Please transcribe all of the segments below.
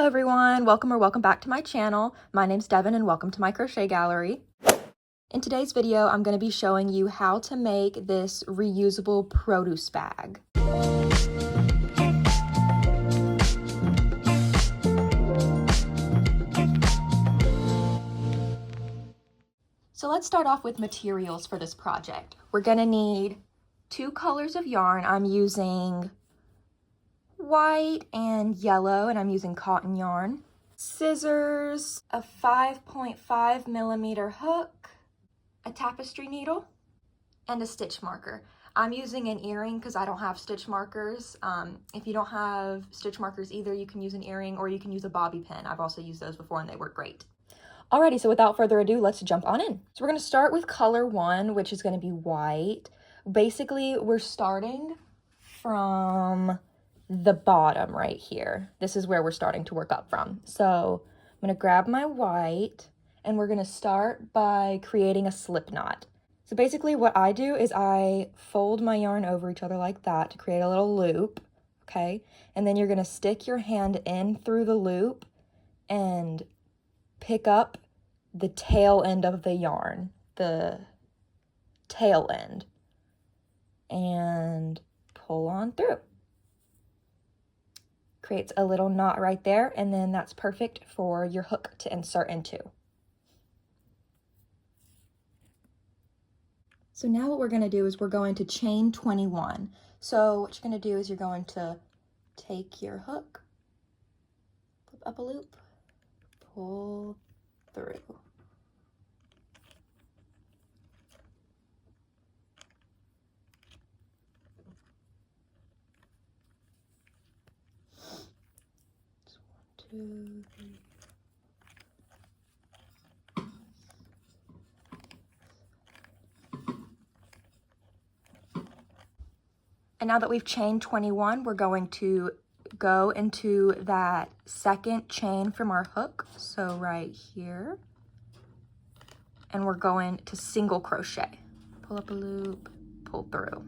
Hello everyone, welcome back to my channel. My name's Devyn and welcome to my crochet gallery. In today's video, I'm going to be showing you how to make this reusable produce bag. So let's start off with materials for this project. We're going to need 2 colors of yarn. I'm using white and yellow, and I'm using cotton yarn. Scissors, a 5.5 millimeter hook, a tapestry needle, and a stitch marker. I'm using an earring because I don't have stitch markers. If you don't have stitch markers either, you can use an earring or you can use a bobby pin. I've also used those before and they work great. Alrighty, so without further ado, let's jump on in. So we're going to start with color 1, which is going to be white. Basically, we're starting from the bottom right here. This is where we're starting to work up from. So I'm going to grab my white and we're going to start by creating a slip knot. So basically what I do is I fold my yarn over each other like that to create a little loop, okay? And then you're going to stick your hand in through the loop and pick up the tail end of the yarn, the tail end, and pull on through. Creates a little knot right there, and then that's perfect for your hook to insert into. So now what we're going to do is we're going to chain 21. So what you're going to do is you're going to take your hook, flip up a loop, pull through. Two, three. And now that we've chained 21, we're going to go into that second chain from our hook, so right here, and we're going to single crochet. Pull up a loop, pull through.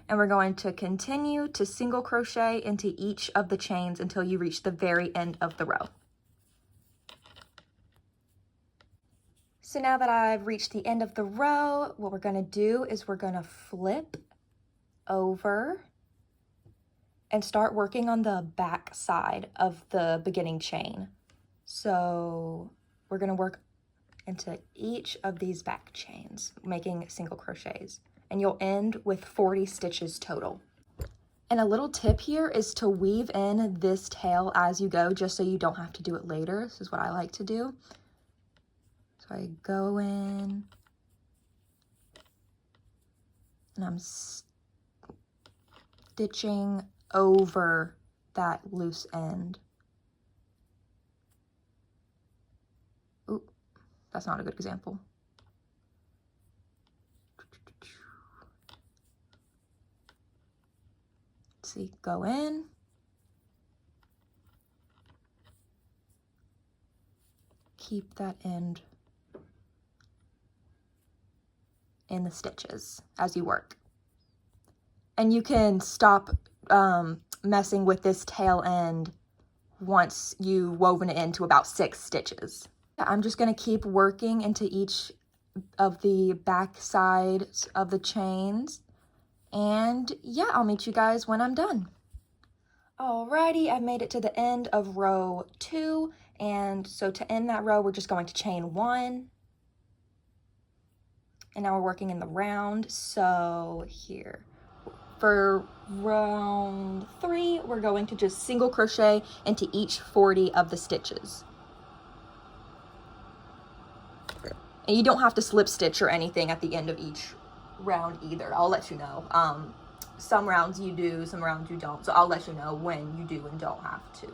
And we're going to continue to single crochet into each of the chains until you reach the very end of the row. So now that I've reached the end of the row, what we're going to do is we're going to flip over and start working on the back side of the beginning chain. So we're going to work into each of these back chains, making single crochets. And you'll end with 40 stitches total. And a little tip here is to weave in this tail as you go, just so you don't have to do it later. This is what I like to do. So I go in, and I'm stitching over that loose end. Ooh, that's not a good example. See, go in, keep that end in the stitches as you work. And you can stop messing with this tail end once you've woven it into about 6 stitches. I'm just going to keep working into each of the back sides of the chains. And yeah, I'll meet you guys when I'm done. Alrighty, I've made it to the end of row 2. And so to end that row, we're just going to chain 1. And now we're working in the round. So here, for round 3, we're going to just single crochet into each 40 of the stitches. And you don't have to slip stitch or anything at the end of each round either. I'll let you know. Some rounds you do, some rounds you don't. So I'll let you know when you do and don't have to.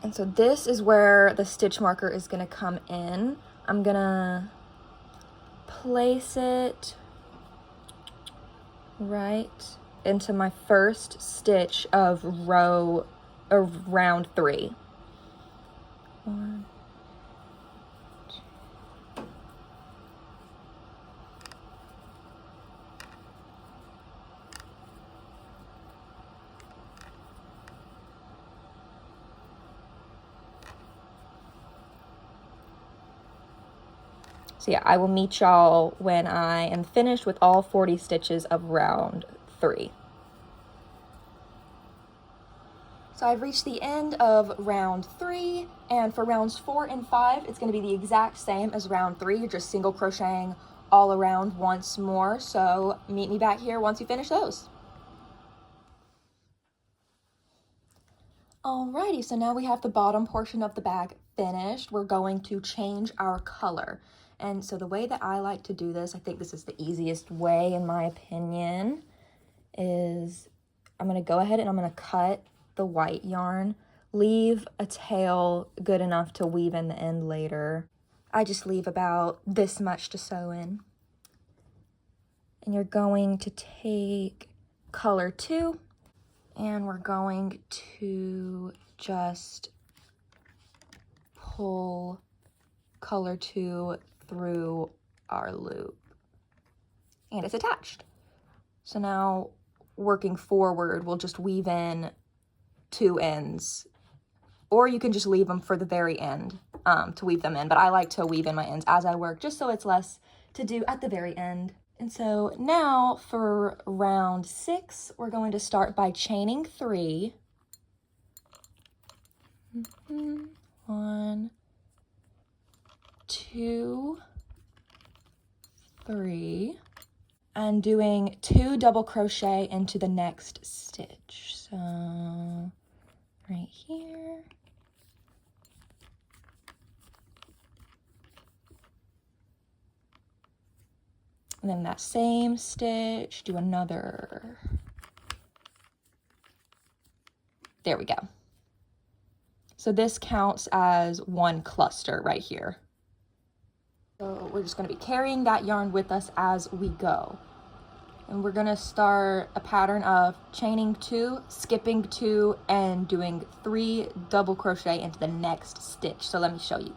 And so this is where the stitch marker is going to come in. I'm going to place it right into my first stitch of round 3. 1, 2, So yeah, I will meet y'all when I am finished with all 40 stitches of round 3. So I've reached the end of round 3, and for rounds 4 and 5, it's going to be the exact same as round 3. You're just single crocheting all around once more. So meet me back here once you finish those. Alrighty, so now we have the bottom portion of the bag finished. We're going to change our color. And so the way that I like to do this, I think this is the easiest way in my opinion, is I'm going to go ahead and I'm going to cut the white yarn, leave a tail good enough to weave in the end later. I just leave about this much to sew in. And you're going to take color 2, and we're going to just pull color 2 through our loop, and it's attached. So now working forward, we'll just weave in 2 ends, or you can just leave them for the very end to weave them in, but I like to weave in my ends as I work just so it's less to do at the very end. And so now for round 6, we're going to start by chaining 3. 1, 2, 3, and doing 2 double crochet into the next stitch. So right here. And then that same stitch, do another. There we go. So this counts as one cluster right here. So we're just going to be carrying that yarn with us as we go. And we're going to start a pattern of chaining 2, skipping 2, and doing 3 double crochet into the next stitch. So let me show you.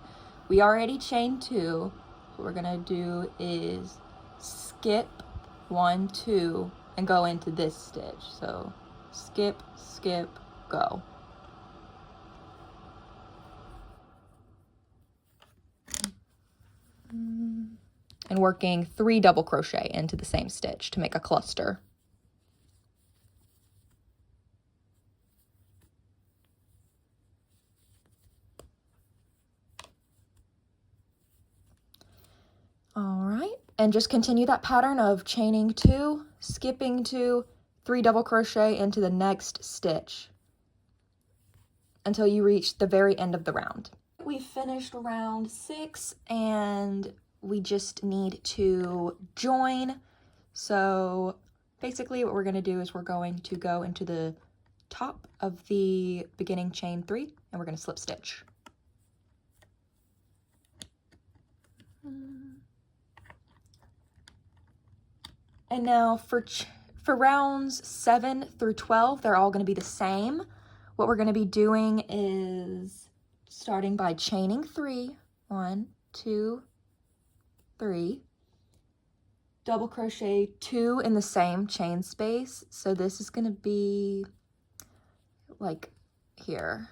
We already chained 2. What we're going to do is skip 1, 2, and go into this stitch. So skip, skip, go. And working 3 double crochet into the same stitch to make a cluster. All right, and just continue that pattern of chaining 2, skipping 2, 3 double crochet into the next stitch until you reach the very end of the round. We finished round 6 and we just need to join. So basically what we're going to do is we're going to go into the top of the beginning chain 3 and we're going to slip stitch. And now for rounds 7 through 12, they're all going to be the same. What we're going to be doing is starting by chaining 3, 1, 2, 3, double crochet 2 in the same chain space. So this is going to be like here.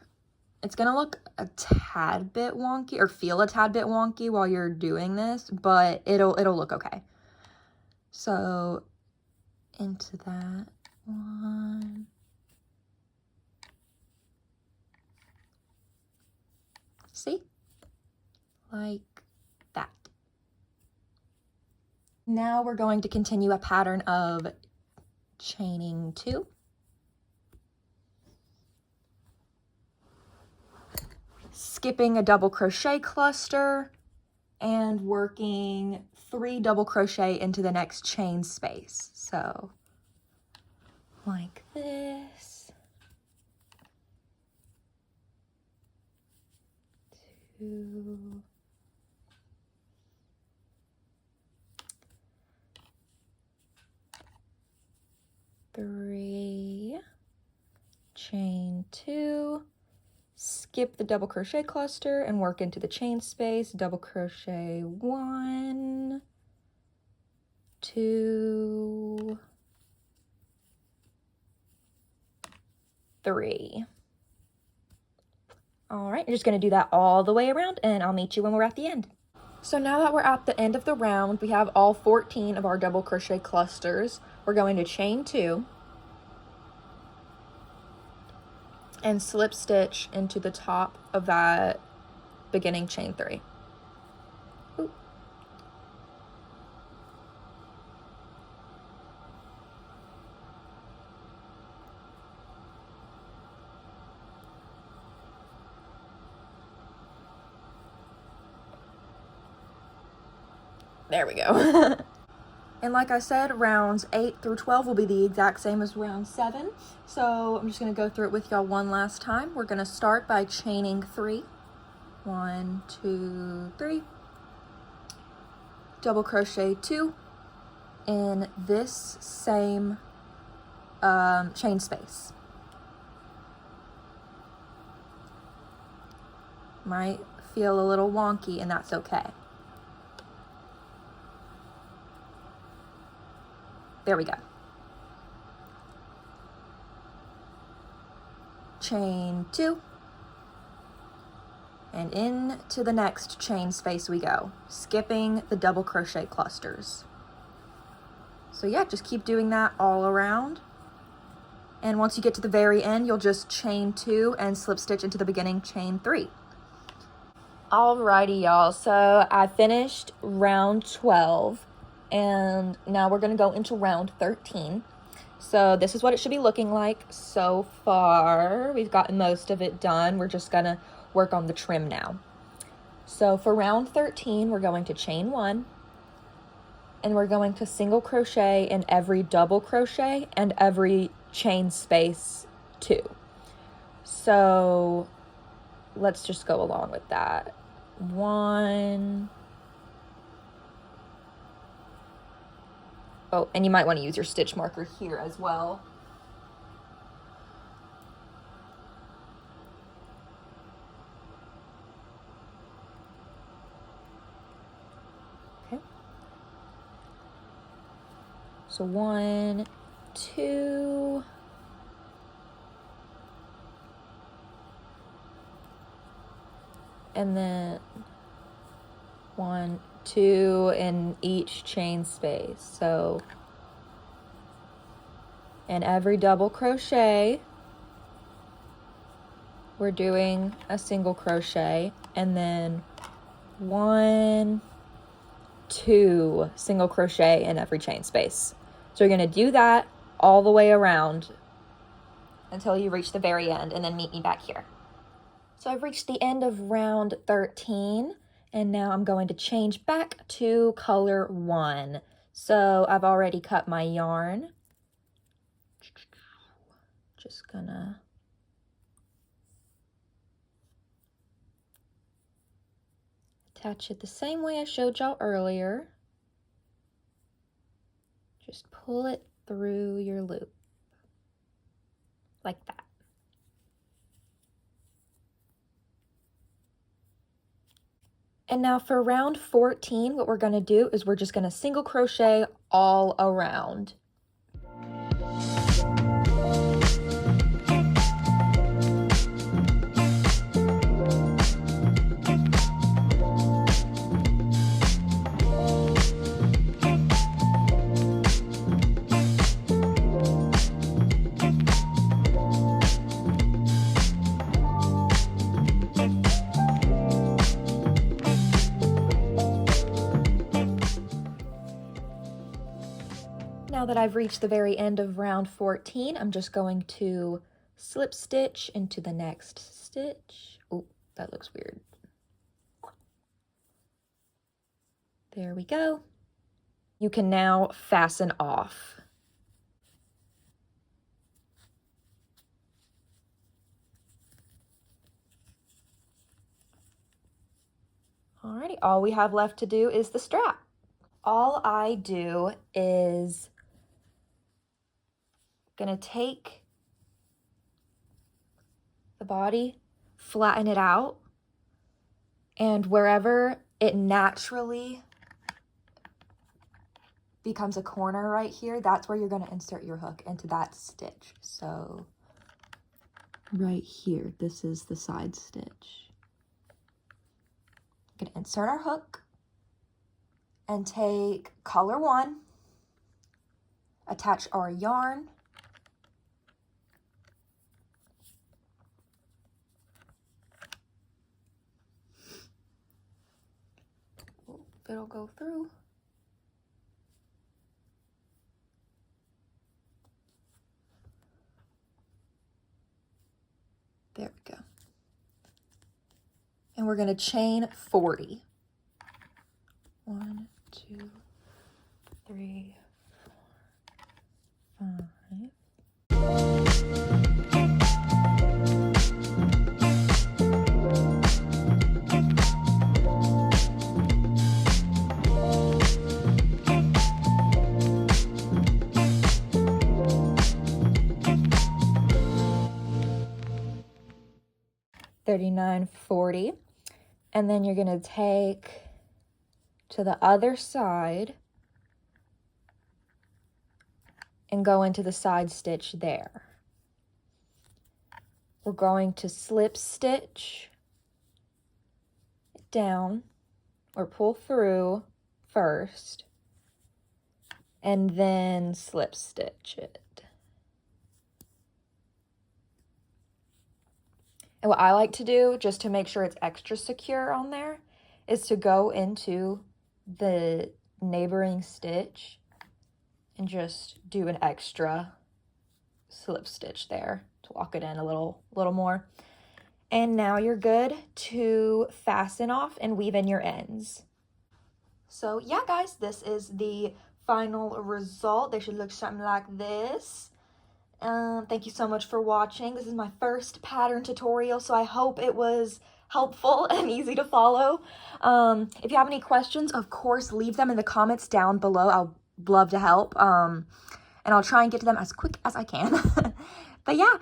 It's going to look a tad bit wonky or feel a tad bit wonky while you're doing this, but it'll look okay. So into that 1, see, like that. Now we're going to continue a pattern of chaining 2, skipping a double crochet cluster, and working 3 double crochet into the next chain space. So like this, 2, 3, chain 2, skip the double crochet cluster and work into the chain space, double crochet 1, 2, 3. All right, you're just going to do that all the way around and I'll meet you when we're at the end. So now that we're at the end of the round, we have all 14 of our double crochet clusters. We're going to chain 2 and slip stitch into the top of that beginning chain 3. Ooh. There we go. And like I said, rounds 8 through 12 will be the exact same as round 7. So I'm just going to go through it with y'all one last time. We're going to start by chaining 3. 1, 2, 3. Double crochet 2 in this same chain space. Might feel a little wonky, and that's okay. There we go. Chain 2, and into the next chain space we go, skipping the double crochet clusters. So yeah, just keep doing that all around. And once you get to the very end, you'll just chain 2 and slip stitch into the beginning chain 3. Alrighty, y'all, so I finished round 12, and now we're gonna go into round 13. So this is what it should be looking like so far. We've gotten most of it done. We're just gonna work on the trim now. So for round 13, we're going to chain 1, and we're going to single crochet in every double crochet and every chain space 2. So let's just go along with that. 1. Oh, and you might want to use your stitch marker here as well. Okay. So 1, 2. And then 1, 2 in each chain space. So in every double crochet, we're doing a single crochet, and then 1, 2 single crochet in every chain space. So you're going to do that all the way around until you reach the very end, and then meet me back here. So I've reached the end of round 13, and now I'm going to change back to color 1. So I've already cut my yarn. Just gonna attach it the same way I showed y'all earlier. Just pull it through your loop, like that. And now for round 14, what we're gonna do is we're just gonna single crochet all around. Now that I've reached the very end of round 14, I'm just going to slip stitch into the next stitch. Oh, that looks weird. There we go. You can now fasten off. Alrighty, all we have left to do is the strap. All I do is gonna take the body, flatten it out, and wherever it naturally becomes a corner right here, that's where you're gonna insert your hook into that stitch. So right here, this is the side stitch. I'm gonna insert our hook, and take color 1, attach our yarn, it'll go through. There we go. And we're going to chain 40. 1, 2, 3, 4, 5. 39, 40, and then you're going to take to the other side and go into the side stitch there. We're going to slip stitch down or pull through first and then slip stitch it. And what I like to do, just to make sure it's extra secure on there, is to go into the neighboring stitch and just do an extra slip stitch there to lock it in a little more. And now you're good to fasten off and weave in your ends. So yeah, guys, this is the final result. They should look something like this. Thank you so much for watching. This is my first pattern tutorial, so I hope it was helpful and easy to follow. If you have any questions, of course, leave them in the comments down below. I'll love to help, and I'll try and get to them as quick as I can. But yeah,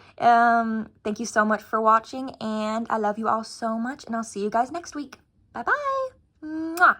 thank you so much for watching, and I love you all so much, and I'll see you guys next week. Bye-bye. Mwah.